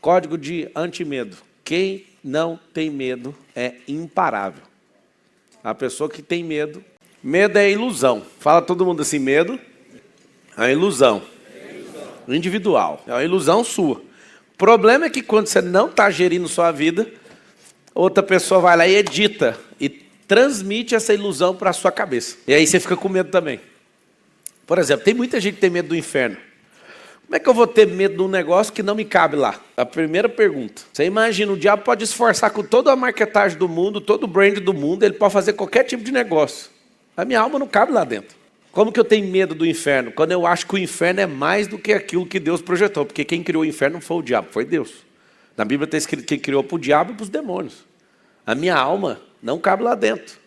Código de antimedo. Quem não tem medo é imparável. A pessoa que tem medo... Medo é ilusão. Fala todo mundo assim, medo é ilusão. Individual. É uma ilusão sua. O problema é que quando você não está gerindo sua vida, outra pessoa vai lá e edita e transmite essa ilusão para a sua cabeça. E aí você fica com medo também. Por exemplo, tem muita gente que tem medo do inferno. Como é que eu vou ter medo de um negócio que não me cabe lá? A primeira pergunta. Você imagina, o diabo pode esforçar com toda a marketagem do mundo, todo o brand do mundo, ele pode fazer qualquer tipo de negócio. A minha alma não cabe lá dentro. Como que eu tenho medo do inferno? Quando eu acho que o inferno é mais do que aquilo que Deus projetou. Porque quem criou o inferno não foi o diabo, foi Deus. Na Bíblia está escrito que quem criou para o diabo e para os demônios. A minha alma não cabe lá dentro.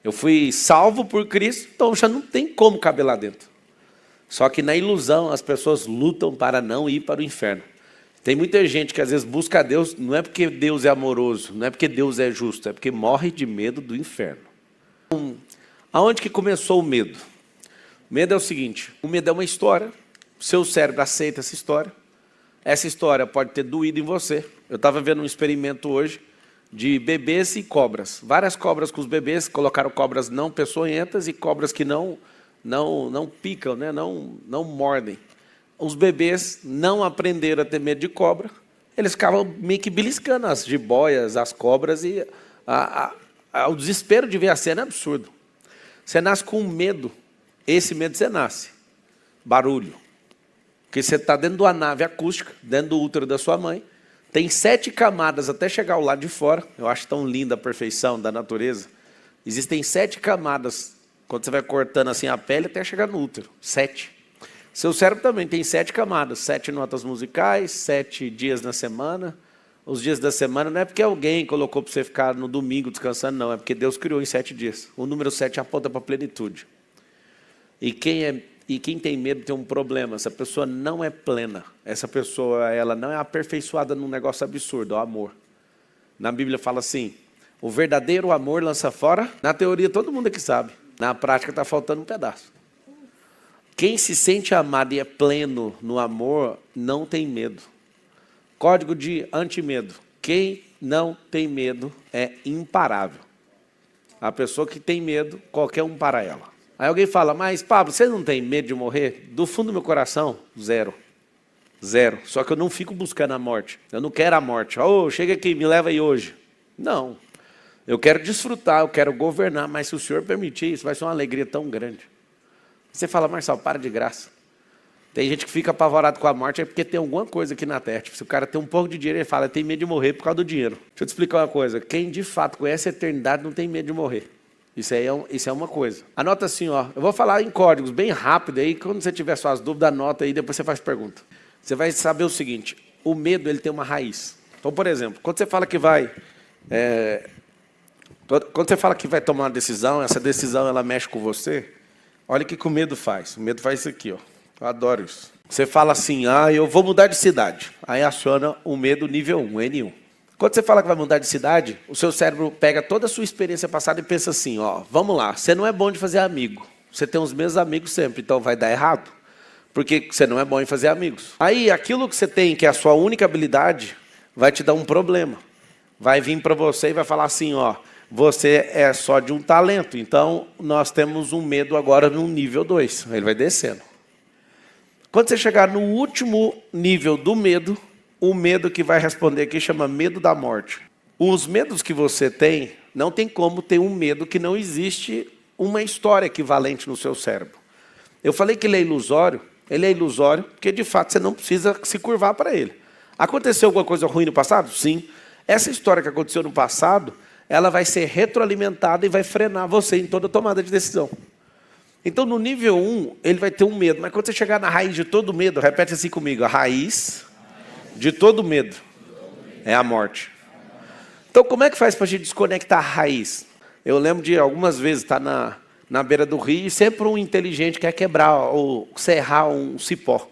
Eu fui salvo por Cristo, então já não tem como caber lá dentro. Só que na ilusão as pessoas lutam para não ir para o inferno. Tem muita gente que às vezes busca a Deus, não é porque Deus é amoroso, não é porque Deus é justo, é porque morre de medo do inferno. Aonde que começou o medo? O medo é o seguinte, o medo é uma história, seu cérebro aceita essa história pode ter doído em você. Eu estava vendo um experimento hoje de bebês e cobras. Várias cobras com os bebês, colocaram cobras não peçonhentas e cobras que não picam, né? não mordem. Os bebês não aprenderam a ter medo de cobra, eles ficavam meio que beliscando as jiboias, as cobras, e o desespero de ver a cena é absurdo. Você nasce com medo, esse medo você nasce. Barulho. Porque você está dentro de uma nave acústica, dentro do útero da sua mãe, tem 7 camadas até chegar ao lado de fora. Eu acho tão linda a perfeição da natureza. Existem 7 camadas, quando você vai cortando assim a pele, até chegar no útero. 7. Seu cérebro também tem 7 camadas, 7 notas musicais, 7 dias na semana. Os dias da semana não é porque alguém colocou para você ficar no domingo descansando, não. É porque Deus criou em 7 dias. O número 7 aponta para a plenitude. E quem tem medo tem um problema. Essa pessoa não é plena. Essa pessoa ela não é aperfeiçoada num negócio absurdo, o amor. Na Bíblia fala assim, o verdadeiro amor lança fora. Na teoria todo mundo aqui sabe. Na prática está faltando um pedaço. Quem se sente amado e é pleno no amor, não tem medo. Código de antimedo. Quem não tem medo é imparável. A pessoa que tem medo, qualquer um para ela. Aí alguém fala, mas Pablo, você não tem medo de morrer? Do fundo do meu coração, 0. 0. Só que eu não fico buscando a morte. Eu não quero a morte. Oh, chega aqui, me leva aí hoje. Não. Eu quero desfrutar, eu quero governar, mas se o Senhor permitir, isso vai ser uma alegria tão grande. Você fala, Marcelo, para de graça. Tem gente que fica apavorado com a morte, é porque tem alguma coisa aqui na terra. Tipo, se o cara tem um pouco de dinheiro, ele fala, tem medo de morrer por causa do dinheiro. Deixa eu te explicar uma coisa. Quem de fato conhece a eternidade não tem medo de morrer. Isso é uma coisa. Anota assim, ó. Eu vou falar em códigos bem rápido aí. Quando você tiver suas dúvidas, anota aí, depois você faz pergunta. Você vai saber o seguinte. O medo, ele tem uma raiz. Então, por exemplo, quando você fala que vai... quando você fala que vai tomar uma decisão, essa decisão ela mexe com você, olha o que o medo faz. O medo faz isso aqui, ó. Eu adoro isso. Você fala assim, eu vou mudar de cidade. Aí aciona o medo nível 1, N1. Quando você fala que vai mudar de cidade, o seu cérebro pega toda a sua experiência passada e pensa assim, vamos lá, você não é bom de fazer amigo. Você tem os mesmos amigos sempre, então vai dar errado. Porque você não é bom em fazer amigos. Aí aquilo que você tem, que é a sua única habilidade, vai te dar um problema. Vai vir para você e vai falar assim, você é só de um talento, então nós temos um medo agora no nível 2. Ele vai descendo. Quando você chegar no último nível do medo, o medo que vai responder aqui chama medo da morte. Os medos que você tem, não tem como ter um medo que não existe uma história equivalente no seu cérebro. Eu falei que ele é ilusório porque de fato você não precisa se curvar para ele. Aconteceu alguma coisa ruim no passado? Sim. Essa história que aconteceu no passado, ela vai ser retroalimentada e vai frenar você em toda tomada de decisão. Então, no nível 1, ele vai ter um medo. Mas quando você chegar na raiz de todo medo, repete assim comigo. A raiz de todo medo é a morte. Então, como é que faz para a gente desconectar a raiz? Eu lembro de algumas vezes estar na beira do rio e sempre um inteligente quer quebrar ou serrar um cipó.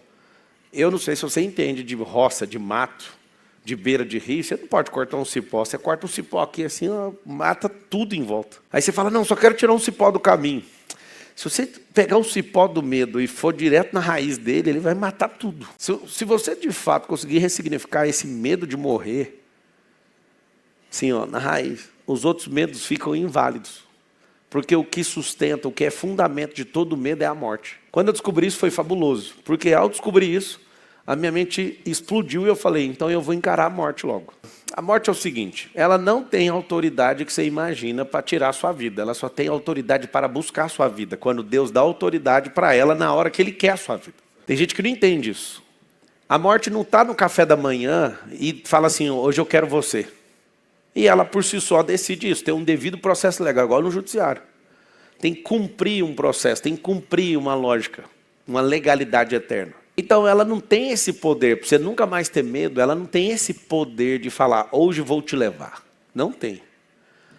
Eu não sei se você entende de roça, de mato, de beira de rio. Você não pode cortar um cipó. Você corta um cipó aqui assim, mata tudo em volta. Aí você fala, não, só quero tirar um cipó do caminho. Se você pegar o cipó do medo e for direto na raiz dele, ele vai matar tudo. Se você de fato conseguir ressignificar esse medo de morrer, sim, ó, na raiz, os outros medos ficam inválidos. Porque o que sustenta, o que é fundamento de todo medo é a morte. Quando eu descobri isso foi fabuloso, porque ao descobrir isso, a minha mente explodiu e eu falei, então eu vou encarar a morte logo. A morte é o seguinte, ela não tem autoridade que você imagina para tirar a sua vida, ela só tem autoridade para buscar a sua vida, quando Deus dá autoridade para ela na hora que Ele quer a sua vida. Tem gente que não entende isso. A morte não está no café da manhã e fala assim, hoje eu quero você. E ela por si só decide isso, tem um devido processo legal, igual no judiciário. Tem que cumprir um processo, tem que cumprir uma lógica, uma legalidade eterna. Então ela não tem esse poder, para você nunca mais ter medo, ela não tem esse poder de falar, hoje vou te levar. Não tem.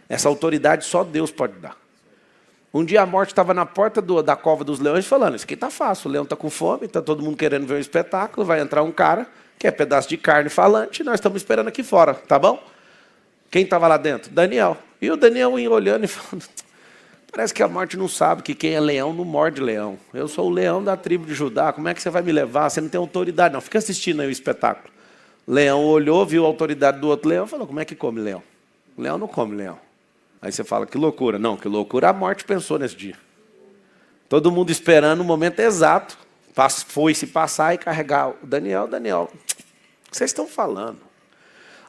Essa autoridade só Deus pode dar. Um dia a morte estava na porta da cova dos leões falando, isso aqui está fácil, o leão está com fome, está todo mundo querendo ver um espetáculo, vai entrar um cara, que é pedaço de carne falante, nós estamos esperando aqui fora, tá bom? Quem estava lá dentro? Daniel. E o Daniel ia olhando e falando, parece que a morte não sabe que quem é leão não morde leão. Eu sou o leão da tribo de Judá, como é que você vai me levar? Você não tem autoridade, não. Fica assistindo aí o espetáculo. Leão olhou, viu a autoridade do outro leão e falou, como é que come leão? O leão não come leão. Aí você fala, que loucura. Não, que loucura a morte pensou nesse dia. Todo mundo esperando o momento exato. Foi se passar e carregar o Daniel. Daniel, o que vocês estão falando?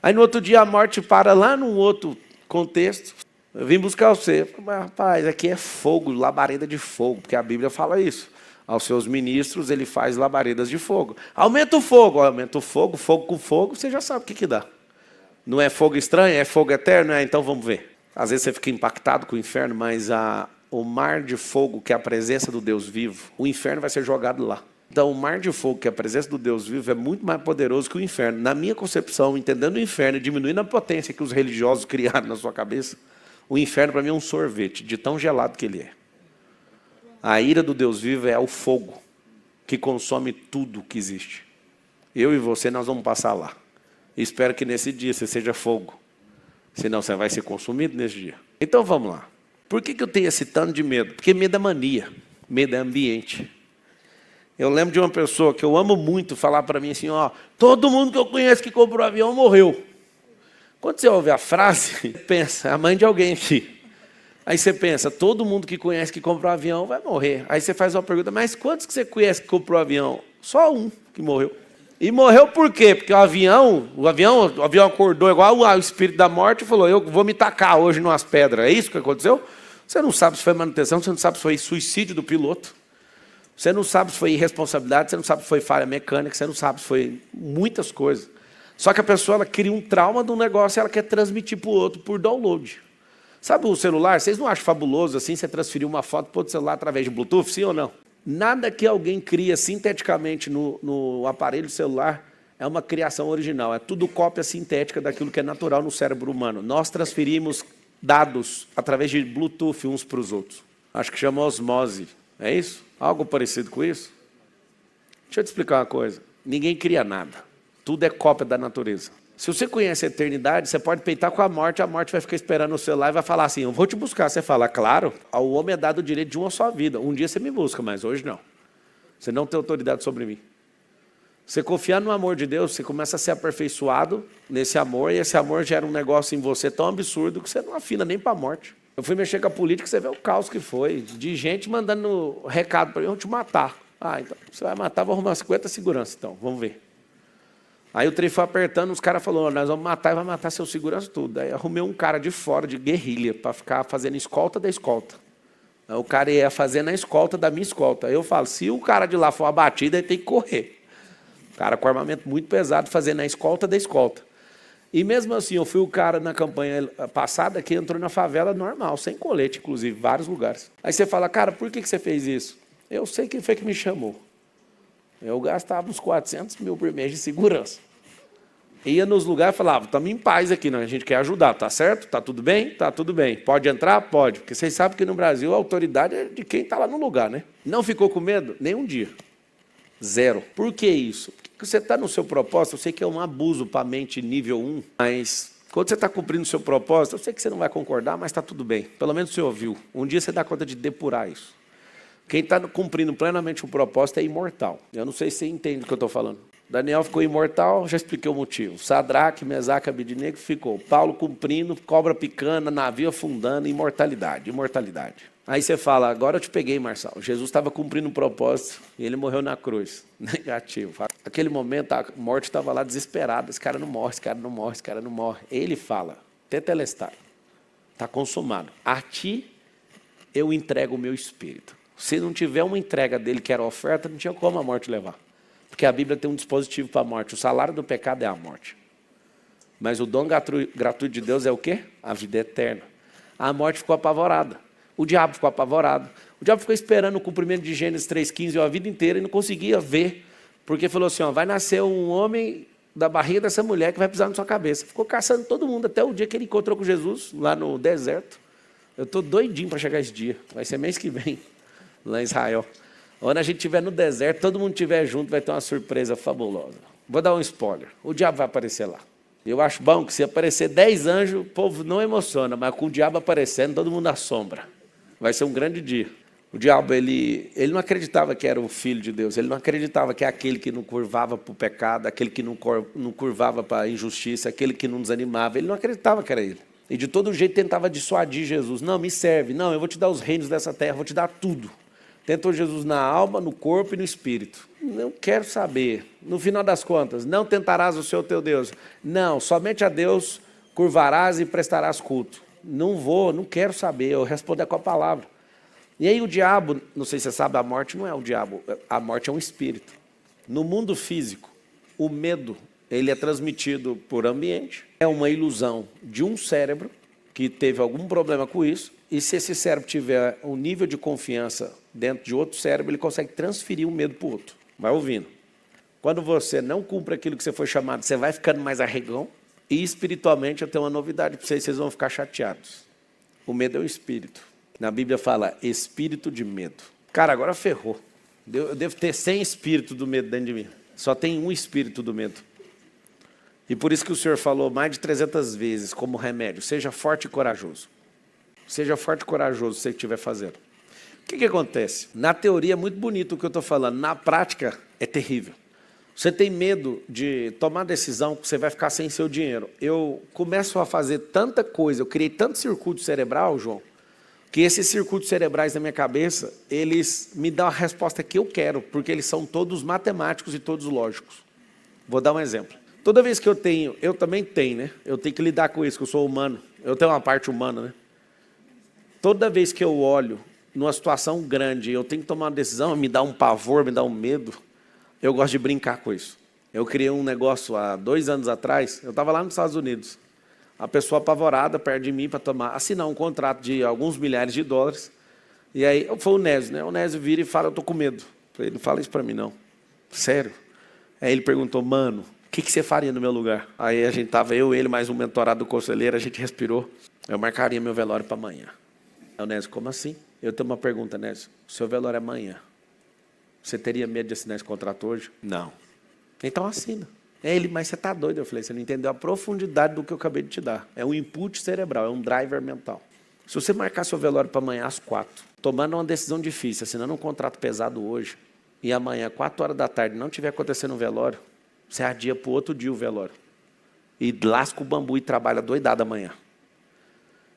Aí no outro dia a morte para lá num outro contexto. Eu vim buscar você. Mas, rapaz, aqui é fogo, labareda de fogo, porque a Bíblia fala isso. Aos seus ministros ele faz labaredas de fogo. Aumenta o fogo, fogo com fogo, você já sabe o que dá. Não é fogo estranho, é fogo eterno? Então vamos ver. Às vezes você fica impactado com o inferno, mas o mar de fogo, que é a presença do Deus vivo, o inferno vai ser jogado lá. Então o mar de fogo, que é a presença do Deus vivo, é muito mais poderoso que o inferno. Na minha concepção, entendendo o inferno e diminuindo a potência que os religiosos criaram na sua cabeça, o inferno, para mim, é um sorvete, de tão gelado que ele é. A ira do Deus vivo é o fogo, que consome tudo que existe. Eu e você, nós vamos passar lá. E espero que nesse dia você seja fogo. Senão você vai ser consumido nesse dia. Então vamos lá. Por que eu tenho esse tanto de medo? Porque medo é mania, medo é ambiente. Eu lembro de uma pessoa que eu amo muito falar para mim assim, ó, todo mundo que eu conheço que comprou avião morreu. Quando você ouve a frase, pensa, é a mãe de alguém aqui. Aí você pensa, todo mundo que conhece que comprou avião vai morrer. Aí você faz uma pergunta, mas quantos que você conhece que comprou avião? Só um que morreu. E morreu por quê? Porque o avião acordou igual o espírito da morte e falou, eu vou me tacar hoje numas pedras. É isso que aconteceu? Você não sabe se foi manutenção, você não sabe se foi suicídio do piloto. Você não sabe se foi irresponsabilidade, você não sabe se foi falha mecânica, você não sabe se foi muitas coisas. Só que a pessoa ela cria um trauma de um negócio e ela quer transmitir para o outro por download. Sabe o celular? Vocês não acham fabuloso assim você transferir uma foto para outro celular através de Bluetooth, sim ou não? Nada que alguém cria sinteticamente no aparelho celular é uma criação original. É tudo cópia sintética daquilo que é natural no cérebro humano. Nós transferimos dados através de Bluetooth uns para os outros. Acho que chama osmose. É isso? Algo parecido com isso? Deixa eu te explicar uma coisa. Ninguém cria nada. Tudo é cópia da natureza. Se você conhece a eternidade, você pode peitar com a morte vai ficar esperando o celular e vai falar assim, eu vou te buscar. Você fala, claro, ao homem é dado o direito de uma só vida. Um dia você me busca, mas hoje não. Você não tem autoridade sobre mim. Você confiar no amor de Deus, você começa a ser aperfeiçoado nesse amor, e esse amor gera um negócio em você tão absurdo que você não afina nem para a morte. Eu fui mexer com a política, você vê o caos que foi, de gente mandando recado para mim, eu vou te matar. Então, você vai matar, vou arrumar 50 segurança, então, vamos ver. Aí o trem foi apertando, os caras falaram, nós vamos matar e vai matar seu segurança tudo. Aí arrumei um cara de fora, de guerrilha, para ficar fazendo escolta da escolta. Aí o cara ia fazendo a escolta da minha escolta. Aí eu falo, se o cara de lá for abatido, ele tem que correr. O cara com armamento muito pesado, fazendo a escolta da escolta. E mesmo assim, eu fui o cara na campanha passada que entrou na favela normal, sem colete, inclusive, vários lugares. Aí você fala, cara, por que você fez isso? Eu sei quem foi que me chamou. Eu gastava uns 400 mil por mês de segurança. Ia nos lugares e falava, estamos em paz aqui, a gente quer ajudar, tá certo? Tá tudo bem? Tá tudo bem. Pode entrar? Pode. Porque vocês sabem que no Brasil a autoridade é de quem está lá no lugar, né? Não ficou com medo? Nem um dia. Zero. Por que isso? Porque você está no seu propósito, eu sei que é um abuso para a mente nível 1, mas quando você está cumprindo o seu propósito, eu sei que você não vai concordar, mas está tudo bem. Pelo menos você ouviu. Um dia você dá conta de depurar isso. Quem está cumprindo plenamente o propósito é imortal. Eu não sei se você entende o que eu estou falando. Daniel ficou imortal, já expliquei o motivo. Sadraque, Mesaque, Abednego ficou. Paulo cumprindo, cobra picando, navio afundando, imortalidade, imortalidade. Aí você fala, agora eu te peguei, Marçal. Jesus estava cumprindo um propósito e ele morreu na cruz. Negativo. Naquele momento a morte estava lá desesperada. Esse cara não morre, esse cara não morre, esse cara não morre. Ele fala, tetelestai, está consumado. A ti eu entrego o meu espírito. Se não tiver uma entrega dele que era oferta, não tinha como a morte levar. Porque a Bíblia tem um dispositivo para a morte. O salário do pecado é a morte. Mas o dom gratuito de Deus é o quê? A vida eterna. A morte ficou apavorada. O diabo ficou apavorado. O diabo ficou esperando o cumprimento de Gênesis 3,15 a vida inteira e não conseguia ver. Porque falou assim, ó, vai nascer um homem da barriga dessa mulher que vai pisar na sua cabeça. Ficou caçando todo mundo até o dia que ele encontrou com Jesus, lá no deserto. Eu estou doidinho para chegar esse dia. Vai ser mês que vem, lá em Israel. Quando a gente estiver no deserto, todo mundo estiver junto, vai ter uma surpresa fabulosa. Vou dar um spoiler. O diabo vai aparecer lá. Eu acho bom que se aparecer 10 anjos, o povo não emociona, mas com o diabo aparecendo, todo mundo assombra. Vai ser um grande dia. O diabo, ele não acreditava que era o Filho de Deus. Ele não acreditava que é aquele que não curvava para o pecado, aquele que não curvava para a injustiça, aquele que não desanimava. Ele não acreditava que era ele. E de todo jeito tentava dissuadir Jesus. Não, me serve. Não, eu vou te dar os reinos dessa terra, vou te dar tudo. Tentou Jesus na alma, no corpo e no espírito. Não quero saber. No final das contas, não tentarás o Senhor teu Deus. Não, somente a Deus curvarás e prestarás culto. Não vou, não quero saber. Eu respondo com a palavra. E aí o diabo, não sei se você sabe, a morte não é o diabo. A morte é um espírito. No mundo físico, o medo, ele é transmitido por ambiente. É uma ilusão de um cérebro que teve algum problema com isso. E se esse cérebro tiver um nível de confiança dentro de outro cérebro, ele consegue transferir um medo para o outro. Vai ouvindo. Quando você não cumpre aquilo que você foi chamado, você vai ficando mais arregão. E espiritualmente eu tenho uma novidade para vocês, vocês vão ficar chateados. O medo é o espírito. Na Bíblia fala espírito de medo. Cara, agora ferrou. Eu devo ter 100 espíritos do medo dentro de mim. Só tem um espírito do medo. E por isso que o Senhor falou mais de 300 vezes como remédio. Seja forte e corajoso. Seja forte e corajoso se você estiver fazendo. O que acontece? Na teoria é muito bonito o que eu estou falando. Na prática é terrível. Você tem medo de tomar decisão que você vai ficar sem seu dinheiro. Eu começo a fazer tanta coisa, eu criei tanto circuito cerebral, João, que esses circuitos cerebrais na minha cabeça, eles me dão a resposta que eu quero, porque eles são todos matemáticos e todos lógicos. Vou dar um exemplo. Toda vez que eu também tenho, né? Eu tenho que lidar com isso, que eu sou humano. Eu tenho uma parte humana, né? Toda vez que eu olho numa situação grande, eu tenho que tomar uma decisão, me dá um pavor, me dá um medo, eu gosto de brincar com isso. Eu criei um negócio há 2 anos atrás, eu estava lá nos Estados Unidos, a pessoa apavorada perto de mim para assinar um contrato de alguns milhares de dólares, e aí foi o Nésio, né? O Nésio vira e fala, eu estou com medo. Eu falei, não fala isso para mim não, sério. Aí ele perguntou, mano, o que você faria no meu lugar? Aí a gente estava, eu, ele, mais um mentorado do conselheiro, a gente respirou, eu marcaria meu velório para amanhã. Aí o Nésio, como assim? Eu tenho uma pergunta, Nésio, o seu velório é amanhã. Você teria medo de assinar esse contrato hoje? Não. Então assina. É ele, mas você está doido. Eu falei, você não entendeu a profundidade do que eu acabei de te dar. É um input cerebral, é um driver mental. Se você marcar seu velório para amanhã às 4, tomando uma decisão difícil, assinando um contrato pesado hoje, e amanhã, 4 horas da tarde, não tiver acontecendo um velório, você adia para o outro dia o velório. E lasca o bambu e trabalha doidado amanhã.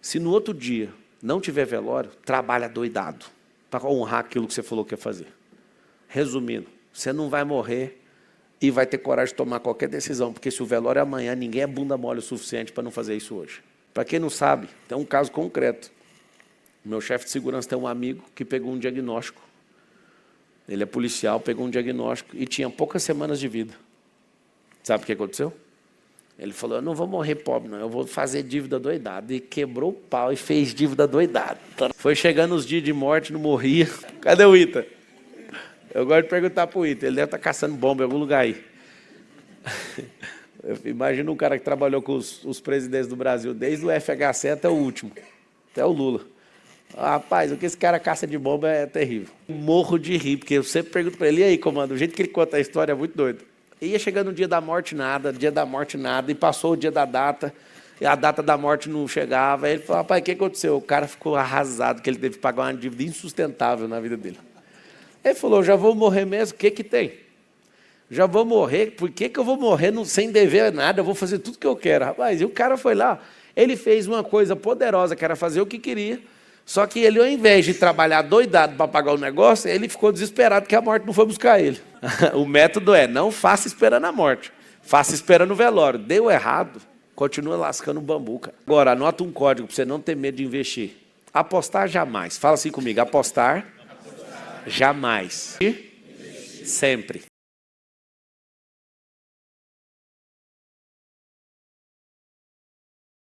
Se no outro dia não tiver velório, trabalha doidado, para honrar aquilo que você falou que ia fazer. Resumindo, você não vai morrer e vai ter coragem de tomar qualquer decisão, porque se o velório é amanhã, ninguém é bunda mole o suficiente para não fazer isso hoje. Para quem não sabe, tem um caso concreto. O meu chefe de segurança tem um amigo que pegou um diagnóstico. Ele é policial, pegou um diagnóstico e tinha poucas semanas de vida. Sabe o que aconteceu? Ele falou, eu não vou morrer pobre, não, eu vou fazer dívida doidada. E quebrou o pau e fez dívida doidada. Foi chegando os dias de morte, não morria. Cadê o Ita? Eu gosto de perguntar para o Ita, ele deve estar caçando bomba em algum lugar aí. Imagina um cara que trabalhou com os presidentes do Brasil, desde o FHC até o último, até o Lula. Rapaz, o que esse cara caça de bomba é terrível. Morro de rir, porque eu sempre pergunto para ele, e aí, comando, o jeito que ele conta a história é muito doido. Ia chegando o dia da morte nada, e passou o dia da data, e a data da morte não chegava. Aí ele falou, rapaz, o que aconteceu? O cara ficou arrasado, que ele teve que pagar uma dívida insustentável na vida dele. Ele falou, já vou morrer mesmo, o que que tem? Já vou morrer, por que que eu vou morrer sem dever nada? Eu vou fazer tudo que eu quero. Rapaz, e o cara foi lá, ele fez uma coisa poderosa, que era fazer o que queria, só que ele, ao invés de trabalhar doidado para pagar o negócio, ele ficou desesperado que a morte não foi buscar ele. O método é, não faça esperando a morte, faça esperando o velório. Deu errado, continua lascando o bambu, cara. Agora, anota um código para você não ter medo de investir. Apostar jamais. Fala assim comigo, apostar jamais. Sempre.